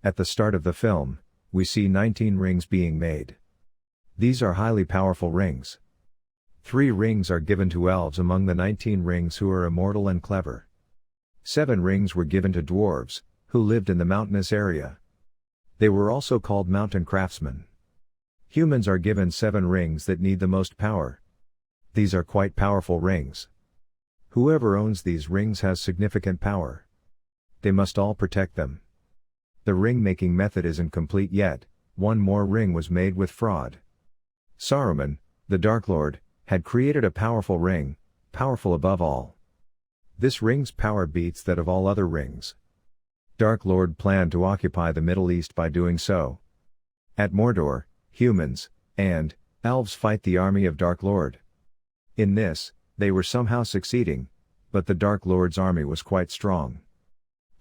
At the start of the film, we see 19 rings being made. These are highly powerful rings. 3 rings are given to elves among the 19 rings who are immortal and clever. 7 rings were given to dwarves, who lived in the mountainous area. They were also called mountain craftsmen. Humans are given 7 rings that need the most power. These are quite powerful rings. Whoever owns these rings has significant power. They must all protect them. The ring-making method isn't complete yet. One more ring was made with fraud. Saruman, the Dark Lord, had created a powerful ring, powerful above all. This ring's power beats that of all other rings. Dark Lord planned to occupy the Middle East by doing so. At Mordor, humans and elves fight the army of Dark Lord. In this, they were somehow succeeding, but the Dark Lord's army was quite strong.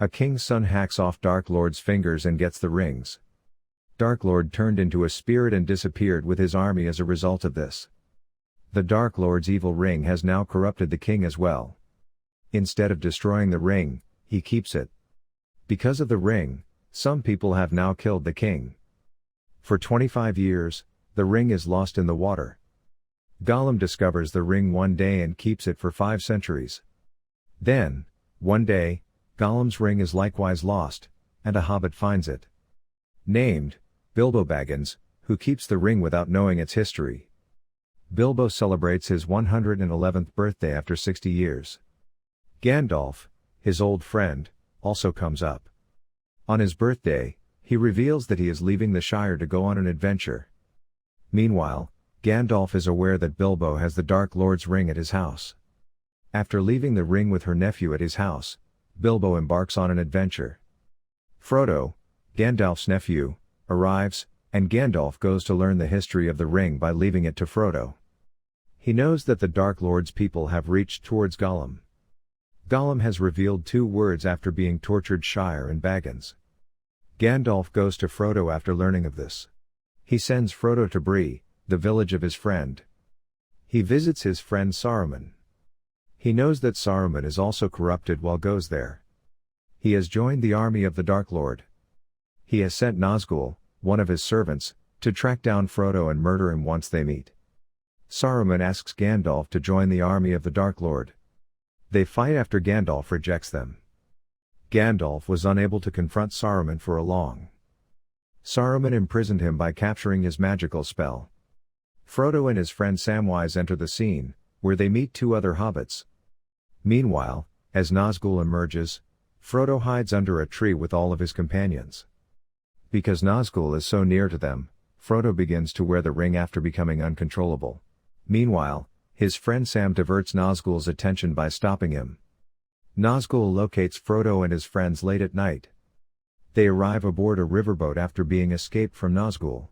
A king's son hacks off Dark Lord's fingers and gets the rings. Dark Lord turned into a spirit and disappeared with his army as a result of this. The Dark Lord's evil ring has now corrupted the king as well. Instead of destroying the ring, he keeps it. Because of the ring, some people have now killed the king. For 25 years, the ring is lost in the water. Gollum discovers the ring one day and keeps it for 5 centuries. Then, one day, Gollum's ring is likewise lost, and a hobbit finds it. Named Bilbo Baggins, who keeps the ring without knowing its history. Bilbo celebrates his 111th birthday after 60 years. Gandalf, his old friend, also comes up. On his birthday, he reveals that he is leaving the Shire to go on an adventure. Meanwhile, Gandalf is aware that Bilbo has the Dark Lord's ring at his house. After leaving the ring with her nephew at his house, Bilbo embarks on an adventure. Frodo, Gandalf's nephew, arrives, and Gandalf goes to learn the history of the ring by leaving it to Frodo. He knows that the Dark Lord's people have reached towards Gollum. Gollum has revealed 2 words after being tortured: Shire and Baggins. Gandalf goes to Frodo after learning of this. He sends Frodo to Bree, the village of his friend. He visits his friend Saruman. He knows that Saruman is also corrupted while goes there. He has joined the army of the Dark Lord. He has sent Nazgul, one of his servants, to track down Frodo and murder him once they meet. Saruman asks Gandalf to join the army of the Dark Lord. They fight after Gandalf rejects them. Gandalf was unable to confront Saruman for a long. Saruman imprisoned him by capturing his magical spell. Frodo and his friend Samwise enter the scene, where they meet 2 other hobbits. Meanwhile, as Nazgul emerges, Frodo hides under a tree with all of his companions. Because Nazgul is so near to them, Frodo begins to wear the ring after becoming uncontrollable. Meanwhile, his friend Sam diverts Nazgul's attention by stopping him. Nazgul locates Frodo and his friends late at night. They arrive aboard a riverboat after being escaped from Nazgul.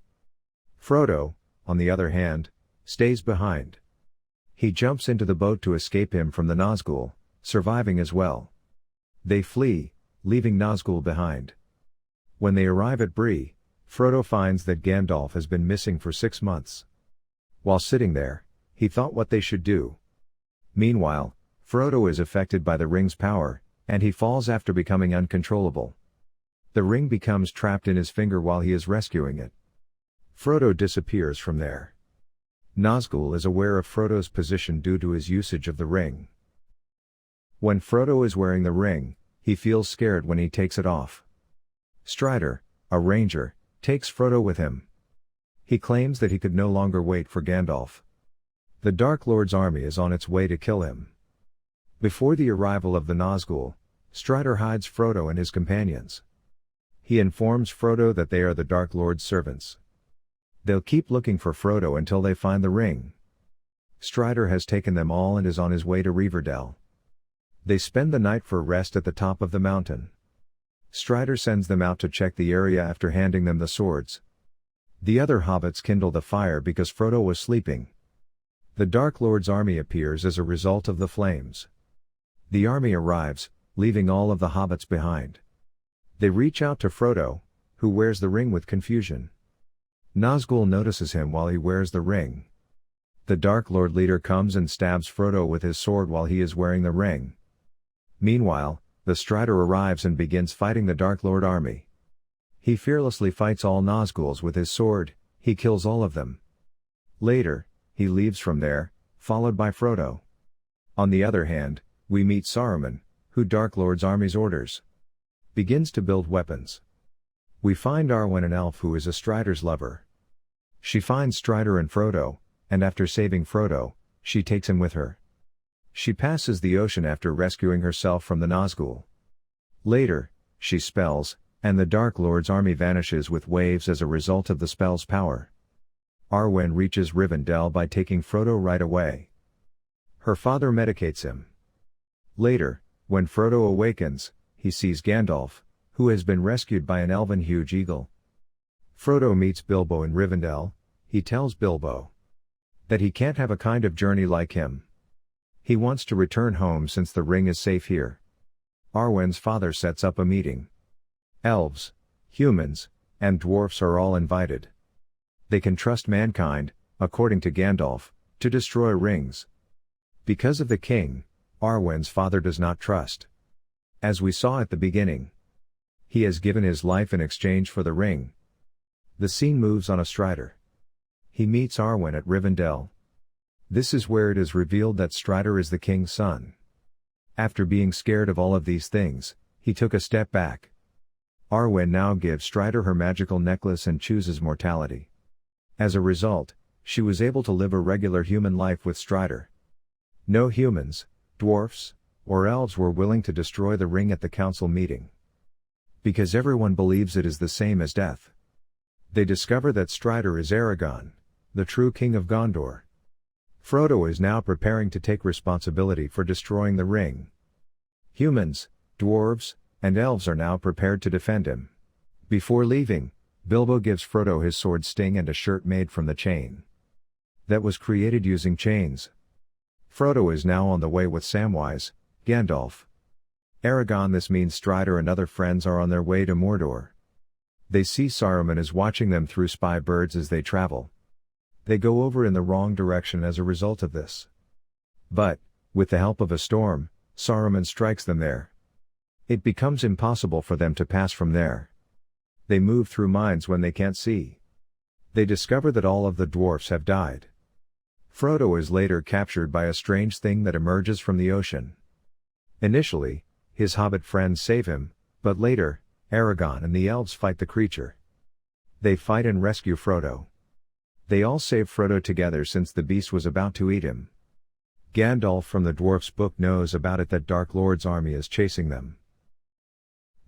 Frodo, on the other hand, stays behind. He jumps into the boat to escape him from the Nazgul, surviving as well. They flee, leaving Nazgul behind. When they arrive at Bree, Frodo finds that Gandalf has been missing for 6 months. While sitting there, he thought what they should do. Meanwhile, Frodo is affected by the ring's power, and he falls after becoming uncontrollable. The ring becomes trapped in his finger while he is rescuing it. Frodo disappears from there. Nazgul is aware of Frodo's position due to his usage of the ring. When Frodo is wearing the ring, he feels scared when he takes it off. Strider, a ranger, takes Frodo with him. He claims that he could no longer wait for Gandalf. The Dark Lord's army is on its way to kill him. Before the arrival of the Nazgul, Strider hides Frodo and his companions. He informs Frodo that they are the Dark Lord's servants. They'll keep looking for Frodo until they find the ring. Strider has taken them all and is on his way to Riverdale. They spend the night for rest at the top of the mountain. Strider sends them out to check the area after handing them the swords. The other hobbits kindle the fire because Frodo was sleeping. The Dark Lord's army appears as a result of the flames. The army arrives, leaving all of the hobbits behind. They reach out to Frodo, who wears the ring with confusion. Nazgul notices him while he wears the ring. The Dark Lord leader comes and stabs Frodo with his sword while he is wearing the ring. Meanwhile, the Strider arrives and begins fighting the Dark Lord army. He fearlessly fights all Nazguls with his sword, he kills all of them. Later, he leaves from there, followed by Frodo. On the other hand, we meet Saruman, who Dark Lord's army's orders. Begins to build weapons. We find Arwen, an elf who is a Strider's lover. She finds Strider and Frodo, and after saving Frodo, she takes him with her. She passes the ocean after rescuing herself from the Nazgul. Later, she spells, and the Dark Lord's army vanishes with waves as a result of the spell's power. Arwen reaches Rivendell by taking Frodo right away. Her father medicates him. Later, when Frodo awakens, he sees Gandalf, who has been rescued by an elven huge eagle. Frodo meets Bilbo in Rivendell. He tells Bilbo that he can't have a kind of journey like him. He wants to return home since the ring is safe here. Arwen's father sets up a meeting. Elves, humans, and dwarfs are all invited. They can trust mankind, according to Gandalf, to destroy rings. Because of the king, Arwen's father does not trust. As we saw at the beginning, he has given his life in exchange for the ring. The scene moves on a Strider. He meets Arwen at Rivendell. This is where it is revealed that Strider is the king's son. After being scared of all of these things, he took a step back. Arwen now gives Strider her magical necklace and chooses mortality. As a result, she was able to live a regular human life with Strider. No humans, dwarfs, or elves were willing to destroy the ring at the council meeting. Because everyone believes it is the same as death. They discover that Strider is Aragorn, the true king of Gondor. Frodo is now preparing to take responsibility for destroying the ring. Humans, dwarves, and elves are now prepared to defend him. Before leaving, Bilbo gives Frodo his sword Sting and a shirt made from the chain that was created using chains. Frodo is now on the way with Samwise, Gandalf, Aragorn. This means Strider and other friends are on their way to Mordor. They see Saruman is watching them through spy birds as they travel. They go over in the wrong direction as a result of this. But, with the help of a storm, Saruman strikes them there. It becomes impossible for them to pass from there. They move through mines when they can't see. They discover that all of the dwarfs have died. Frodo is later captured by a strange thing that emerges from the ocean. Initially, his hobbit friends save him, but later, Aragorn and the elves fight the creature. They fight and rescue Frodo. They all save Frodo together since the beast was about to eat him. Gandalf from the dwarf's book knows about it, that Dark Lord's army is chasing them.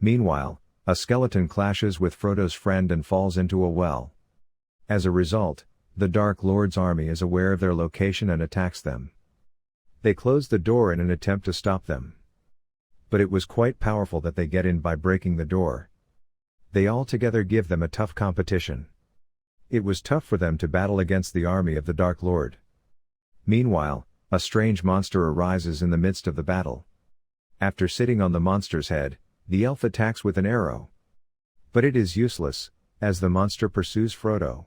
Meanwhile, a skeleton clashes with Frodo's friend and falls into a well. As a result, the Dark Lord's army is aware of their location and attacks them. They close the door in an attempt to stop them. But it was quite powerful that they get in by breaking the door. They all together give them a tough competition. It was tough for them to battle against the army of the Dark Lord. Meanwhile, a strange monster arises in the midst of the battle. After sitting on the monster's head, the elf attacks with an arrow. But it is useless, as the monster pursues Frodo.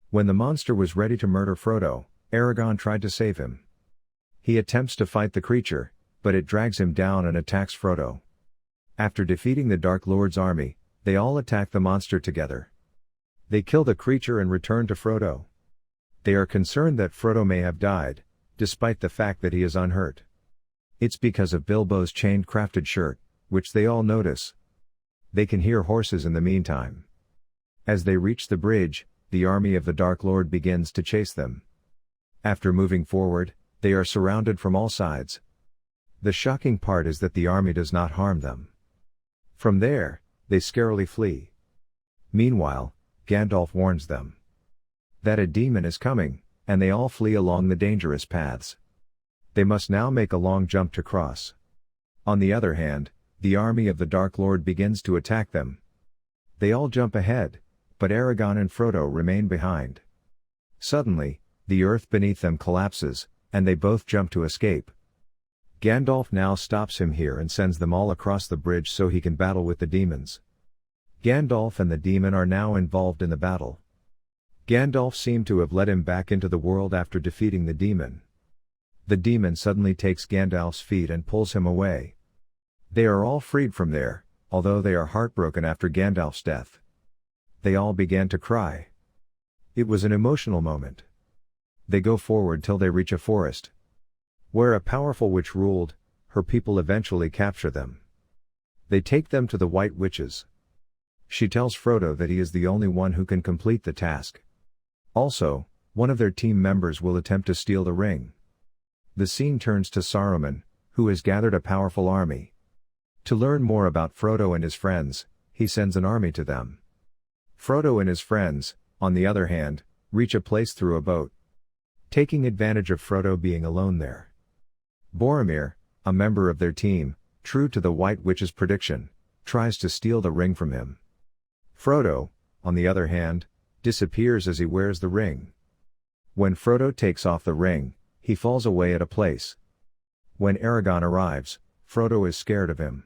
When the monster was ready to murder Frodo, Aragorn tried to save him. He attempts to fight the creature, but it drags him down and attacks Frodo. After defeating the Dark Lord's army, they all attack the monster together. They kill the creature and return to Frodo. They are concerned that Frodo may have died, despite the fact that he is unhurt. It's because of Bilbo's chained crafted shirt, which they all notice. They can hear horses in the meantime. As they reach the bridge, the army of the Dark Lord begins to chase them. After moving forward, they are surrounded from all sides. The shocking part is that the army does not harm them. From there, they scarily flee. Meanwhile, Gandalf warns them that a demon is coming, and they all flee along the dangerous paths. They must now make a long jump to cross. On the other hand, the army of the Dark Lord begins to attack them. They all jump ahead, but Aragorn and Frodo remain behind. Suddenly, the earth beneath them collapses, and they both jump to escape. Gandalf now stops him here and sends them all across the bridge so he can battle with the demons. Gandalf and the demon are now involved in the battle. Gandalf seemed to have led him back into the world after defeating the demon. The demon suddenly takes Gandalf's feet and pulls him away. They are all freed from there, although they are heartbroken after Gandalf's death. they all began to cry. It was an emotional moment. They go forward till they reach a forest, where a powerful witch ruled. Her people eventually capture them. They take them to the White Witches. She tells Frodo that he is the only one who can complete the task. Also, one of their team members will attempt to steal the ring. The scene turns to Saruman, who has gathered a powerful army. To learn more about Frodo and his friends, he sends an army to them. Frodo and his friends, on the other hand, reach a place through a boat, taking advantage of Frodo being alone there. Boromir, a member of their team, true to the White Witch's prediction, tries to steal the ring from him. Frodo, on the other hand, disappears as he wears the ring. When Frodo takes off the ring, he falls away at a place. When Aragorn arrives, Frodo is scared of him.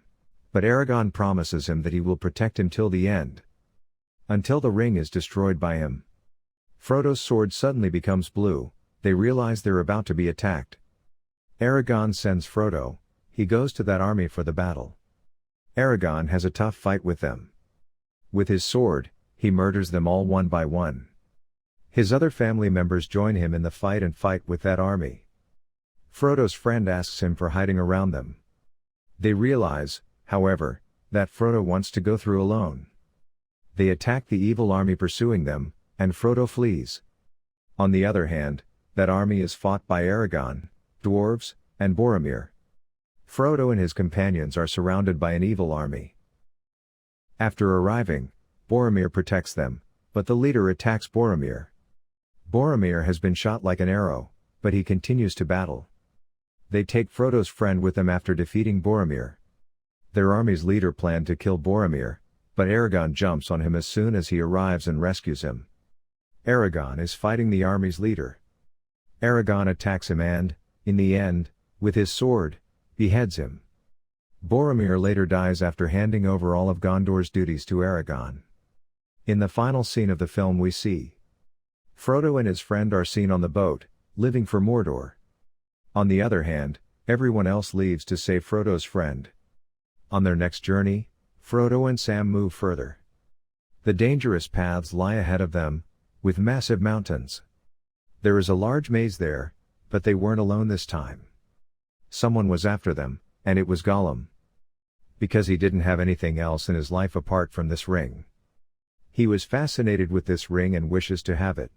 But Aragorn promises him that he will protect him till the end, until the ring is destroyed by him. Frodo's sword suddenly becomes blue. They realize they're about to be attacked. Aragorn sends Frodo. He goes to that army for the battle. Aragorn has a tough fight with them. With his sword, he murders them all one by one. His other family members join him in the fight and fight with that army. Frodo's friend asks him for hiding around them. They realize, however, that Frodo wants to go through alone. They attack the evil army pursuing them, and Frodo flees. On the other hand, that army is fought by Aragorn, dwarves, and Boromir. Frodo and his companions are surrounded by an evil army. After arriving, Boromir protects them, but the leader attacks Boromir. Boromir has been shot like an arrow, but he continues to battle. They take Frodo's friend with them after defeating Boromir. Their army's leader planned to kill Boromir, but Aragorn jumps on him as soon as he arrives and rescues him. Aragorn is fighting the army's leader. Aragorn attacks him and, in the end, with his sword, beheads him. Boromir later dies after handing over all of Gondor's duties to Aragorn. In the final scene of the film we see Frodo and his friend are seen on the boat, living for Mordor. On the other hand, everyone else leaves to save Frodo's friend. On their next journey, Frodo and Sam move further. The dangerous paths lie ahead of them, with massive mountains. There is a large maze there, but they weren't alone this time. Someone was after them, and it was Gollum. Because he didn't have anything else in his life apart from this ring. He was fascinated with this ring and wishes to have it.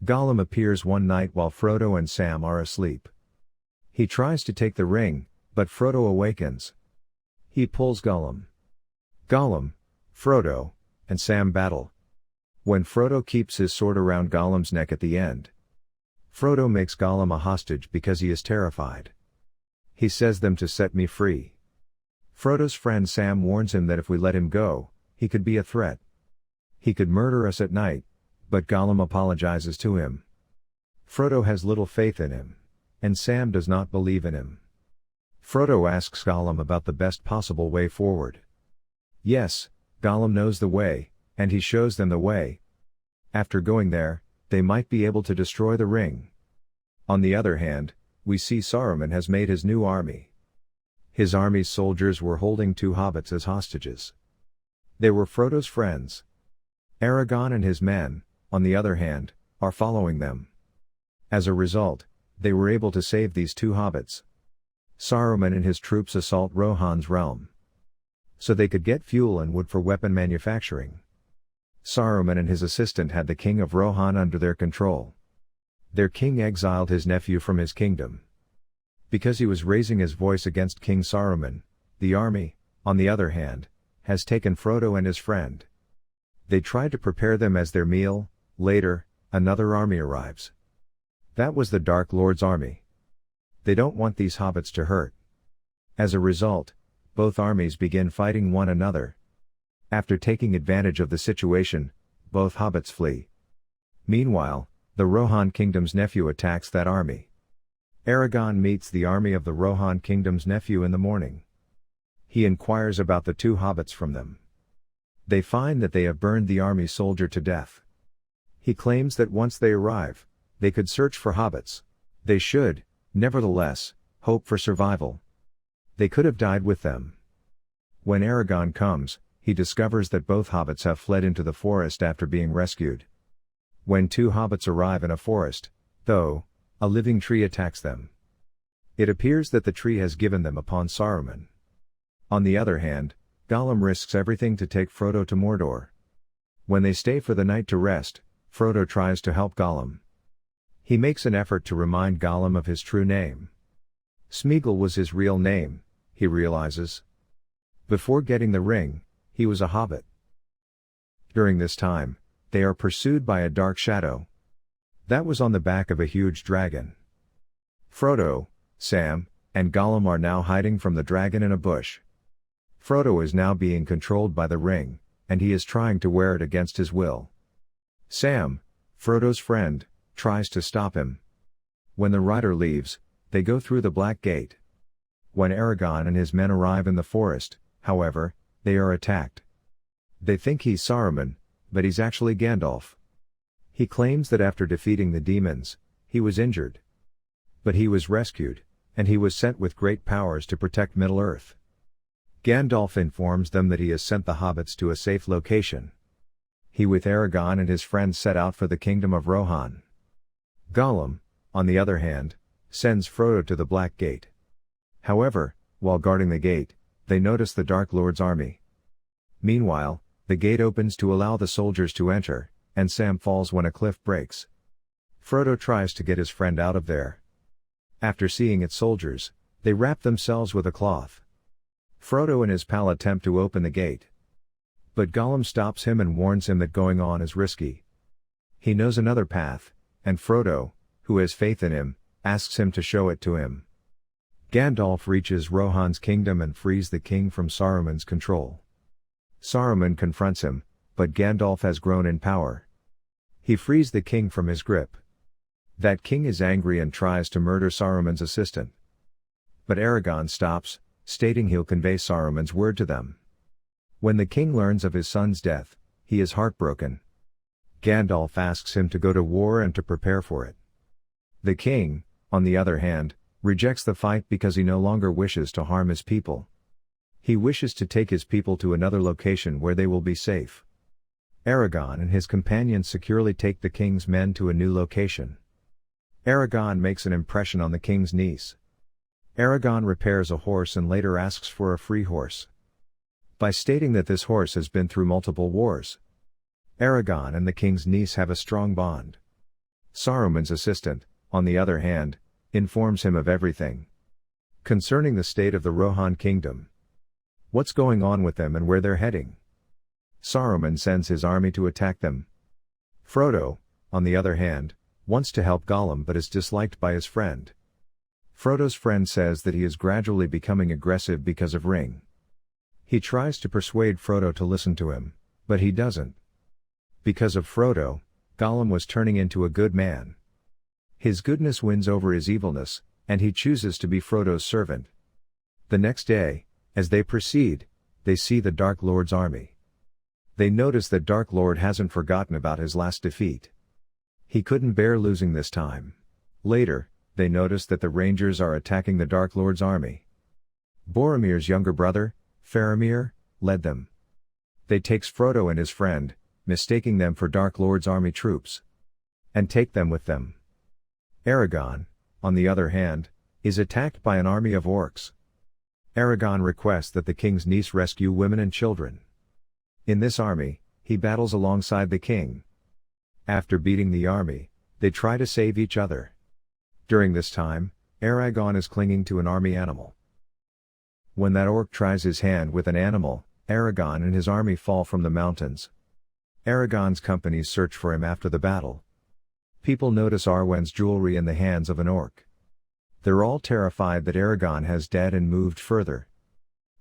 Gollum appears one night while Frodo and Sam are asleep. He tries to take the ring, but Frodo awakens. He pulls Gollum. Gollum, Frodo, and Sam battle. When Frodo keeps his sword around Gollum's neck at the end, Frodo makes Gollum a hostage because he is terrified. He says them to set me free. Frodo's friend Sam warns him that if we let him go, he could be a threat. He could murder us at night, but Gollum apologizes to him. Frodo has little faith in him, and Sam does not believe in him. Frodo asks Gollum about the best possible way forward. Yes, Gollum knows the way, and he shows them the way. After going there, they might be able to destroy the ring. On the other hand, we see Saruman has made his new army. His army's soldiers were holding 2 hobbits as hostages. They were Frodo's friends. Aragorn and his men, on the other hand, are following them. As a result, they were able to save these 2 hobbits. Saruman and his troops assault Rohan's realm, so they could get fuel and wood for weapon manufacturing. Saruman and his assistant had the king of Rohan under their control. Their king exiled his nephew from his kingdom. Because he was raising his voice against King Saruman, the army, on the other hand, has taken Frodo and his friend. They tried to prepare them as their meal. Later, another army arrives. That was the Dark Lord's army. They don't want these hobbits to hurt. As a result, both armies begin fighting one another. After taking advantage of the situation, both hobbits flee. Meanwhile, the Rohan kingdom's nephew attacks that army. Aragorn meets the army of the Rohan kingdom's nephew in the morning. He inquires about the 2 hobbits from them. They find that they have burned the army soldier to death. He claims that once they arrive, they could search for hobbits. They should, nevertheless, hope for survival. They could have died with them. When Aragorn comes, he discovers that both hobbits have fled into the forest after being rescued. When two hobbits arrive in a forest, though, a living tree attacks them. It appears that the tree has given them upon Saruman. On the other hand, Gollum risks everything to take Frodo to Mordor. When they stay for the night to rest, Frodo tries to help Gollum. He makes an effort to remind Gollum of his true name. Smeagol was his real name, he realizes. Before getting the ring, he was a hobbit. During this time, they are pursued by a dark shadow. That was on the back of a huge dragon. Frodo, Sam, and Gollum are now hiding from the dragon in a bush. Frodo is now being controlled by the ring, and he is trying to wear it against his will. Sam, Frodo's friend, tries to stop him. When the rider leaves, they go through the Black Gate. When Aragorn and his men arrive in the forest, however, they are attacked. They think he's Saruman, but he's actually Gandalf. He claims that after defeating the demons, he was injured. But he was rescued, and he was sent with great powers to protect Middle-earth. Gandalf informs them that he has sent the hobbits to a safe location. He with Aragorn and his friends set out for the kingdom of Rohan. Gollum, on the other hand, sends Frodo to the Black Gate. However, while guarding the gate, they notice the Dark Lord's army. Meanwhile, the gate opens to allow the soldiers to enter, and Sam falls when a cliff breaks. Frodo tries to get his friend out of there. After seeing its soldiers, they wrap themselves with a cloth. Frodo and his pal attempt to open the gate. But Gollum stops him and warns him that going on is risky. He knows another path, and Frodo, who has faith in him, asks him to show it to him. Gandalf reaches Rohan's kingdom and frees the king from Saruman's control. Saruman confronts him, but Gandalf has grown in power. He frees the king from his grip. That king is angry and tries to murder Saruman's assistant. But Aragorn stops, stating he'll convey Saruman's word to them. When the king learns of his son's death, he is heartbroken. Gandalf asks him to go to war and to prepare for it. The king, on the other hand, rejects the fight because he no longer wishes to harm his people. He wishes to take his people to another location where they will be safe. Aragorn and his companions securely take the king's men to a new location. Aragorn makes an impression on the king's niece. Aragorn repairs a horse and later asks for a free horse. By stating that this horse has been through multiple wars. Aragorn and the king's niece have a strong bond. Saruman's assistant, on the other hand, informs him of everything concerning the state of the Rohan kingdom. What's going on with them and where they're heading. Saruman sends his army to attack them. Frodo, on the other hand, wants to help Gollum but is disliked by his friend. Frodo's friend says that he is gradually becoming aggressive because of Ring. He tries to persuade Frodo to listen to him, but he doesn't. Because of Frodo, Gollum was turning into a good man. His goodness wins over his evilness, and he chooses to be Frodo's servant. The next day, as they proceed, they see the Dark Lord's army. They notice that Dark Lord hasn't forgotten about his last defeat. He couldn't bear losing this time. Later, they notice that the Rangers are attacking the Dark Lord's army. Boromir's younger brother, Faramir, led them. They takes Frodo and his friend, mistaking them for Dark Lord's army troops, and take them with them. Aragorn, on the other hand, is attacked by an army of orcs. Aragorn requests that the king's niece rescue women and children. In this army, he battles alongside the king. After beating the army, they try to save each other. During this time, Aragorn is clinging to an army animal. When that orc tries his hand with an animal, Aragorn and his army fall from the mountains. Aragorn's companies search for him after the battle. People notice Arwen's jewelry in the hands of an orc. They're all terrified that Aragorn has dead and moved further.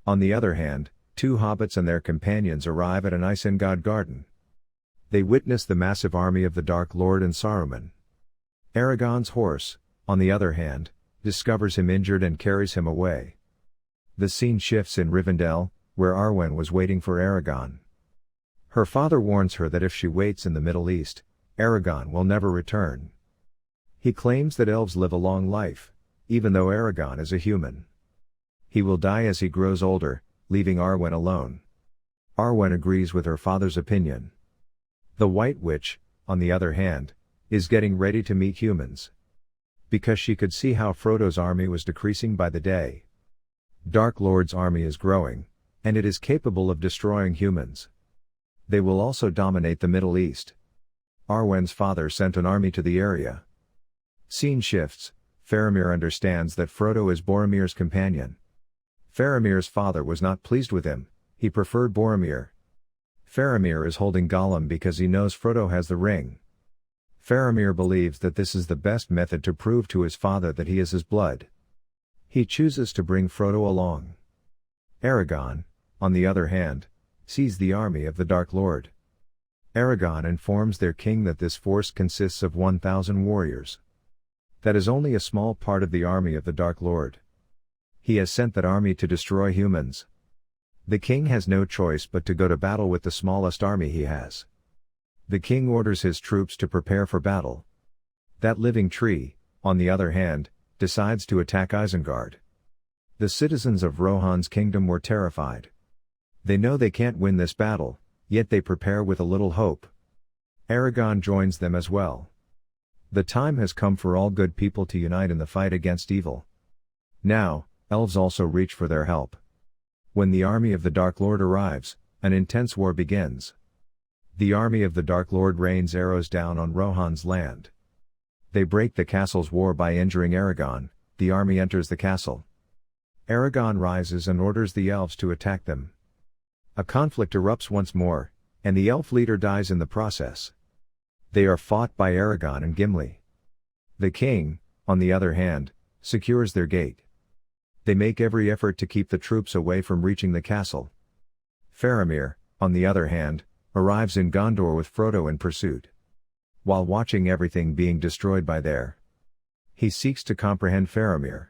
On the other hand, two hobbits and their companions arrive at an Isengard garden. They witness the massive army of the Dark Lord and Saruman. Aragorn's horse, on the other hand, discovers him injured and carries him away. The scene shifts in Rivendell, where Arwen was waiting for Aragorn. Her father warns her that if she waits in the Middle East, Aragorn will never return. He claims that elves live a long life, even though Aragorn is a human. He will die as he grows older, leaving Arwen alone. Arwen agrees with her father's opinion. The White Witch, on the other hand, is getting ready to meet humans. Because she could see how Frodo's army was decreasing by the day. Dark Lord's army is growing, and it is capable of destroying humans. They will also dominate the Middle East. Arwen's father sent an army to the area. Scene shifts. Faramir understands that Frodo is Boromir's companion. Faramir's father was not pleased with him, he preferred Boromir. Faramir is holding Gollum because he knows Frodo has the ring. Faramir believes that this is the best method to prove to his father that he is his blood. He chooses to bring Frodo along. Aragorn, on the other hand, sees the army of the Dark Lord. Aragorn informs their king that this force consists of 1,000 warriors. That is only a small part of the army of the Dark Lord. He has sent that army to destroy humans. The king has no choice but to go to battle with the smallest army he has. The king orders his troops to prepare for battle. That living tree, on the other hand, decides to attack Isengard. The citizens of Rohan's kingdom were terrified. They know they can't win this battle, yet they prepare with a little hope. Aragorn joins them as well. The time has come for all good people to unite in the fight against evil. Now, elves also reach for their help. When the army of the Dark Lord arrives, an intense war begins. The army of the Dark Lord rains arrows down on Rohan's land. They break the castle's war by injuring Aragorn. The army enters the castle. Aragorn rises and orders the elves to attack them. A conflict erupts once more, and the elf leader dies in the process. They are fought by Aragorn and Gimli. The king, on the other hand, secures their gate. They make every effort to keep the troops away from reaching the castle. Faramir, on the other hand, arrives in Gondor with Frodo in pursuit. While watching everything being destroyed by there, he seeks to comprehend Faramir.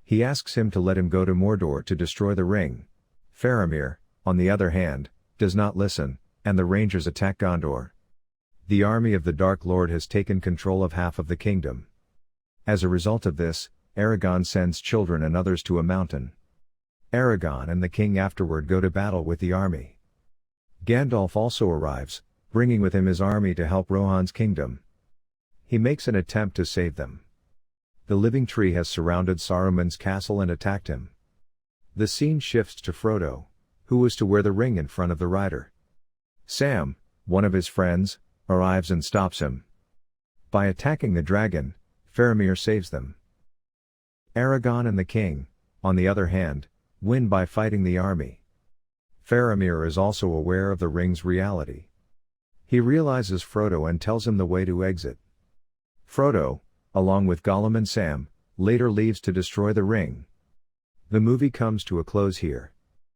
He asks him to let him go to Mordor to destroy the ring. Faramir, on the other hand, does not listen, and the Rangers attack Gondor. The army of the Dark Lord has taken control of half of the kingdom. As a result of this, Aragorn sends children and others to a mountain. Aragorn and the king afterward go to battle with the army. Gandalf also arrives, bringing with him his army to help Rohan's kingdom. He makes an attempt to save them. The living tree has surrounded Saruman's castle and attacked him. The scene shifts to Frodo, who was to wear the ring in front of the rider. Sam, one of his friends, arrives and stops him. By attacking the dragon, Faramir saves them. Aragorn and the king, on the other hand, win by fighting the army. Faramir is also aware of the ring's reality. He realizes Frodo and tells him the way to exit. Frodo, along with Gollum and Sam, later leaves to destroy the ring. The movie comes to a close here.